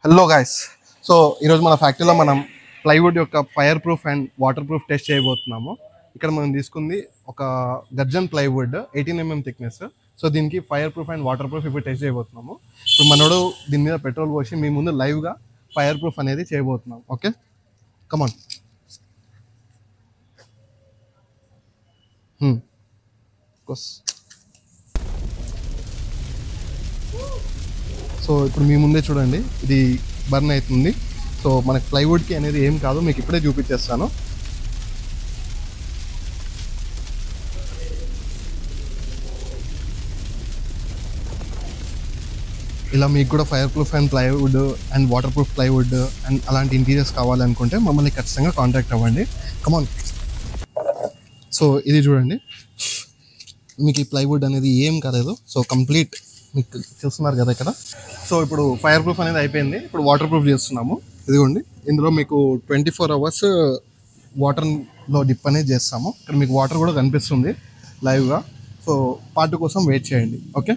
Hello guys. So ఈరోజు మన ఫ్యాక్టరీలో మనం ప్లైవుడ్ యొక్క fire proof and water proof test చేయబోతున్నాము. ఇక్కడ మనం తీసుకుంది ఒక gurjan plywood 18 mm thickness. So దీనికి fire proof and water proof ఇప్పుడు టెస్ట్ చేయబోతున్నాము. ఇప్పుడు మనోడు దీని మీద పెట్రోల్ పోసి మీ ముందు లైవ్గా ఫైర్ ప్రూఫ్ అనేది చేయబోతున్నాం. ఓకే, కమాన్. సో ఇప్పుడు మీ ముందే చూడండి, ఇది బర్న్ అవుతుంది. సో మనకి ప్లైవుడ్కి అనేది ఏం కాదు, మీకు ఇప్పుడే చూపించేస్తాను. ఇలా మీకు కూడా fire proof and plywood and water proof plywood and అలాంటి ఇంటీరియర్స్ కావాలనుకుంటే మమ్మల్ని ఖచ్చితంగా కాంటాక్ట్ అవ్వండి. కమాన్. సో ఇది చూడండి, మీకు ఈ ప్లైవుడ్ అనేది ఏం కాలేదు. సో కంప్లీట్ మీకు చూస్తున్నారు కదా ఇక్కడ. సో ఇప్పుడు ఫైర్ ప్రూఫ్ అనేది అయిపోయింది, ఇప్పుడు వాటర్ ప్రూఫ్ చేస్తున్నాము. ఇదిగోండి, ఇందులో మీకు 24 hours వాటర్లో డిప్ అనేది చేస్తాము. ఇక్కడ మీకు వాటర్ కూడా కనిపిస్తుంది లైవ్గా. సో పార్ట్ కోసం వెయిట్ చేయండి. ఓకే.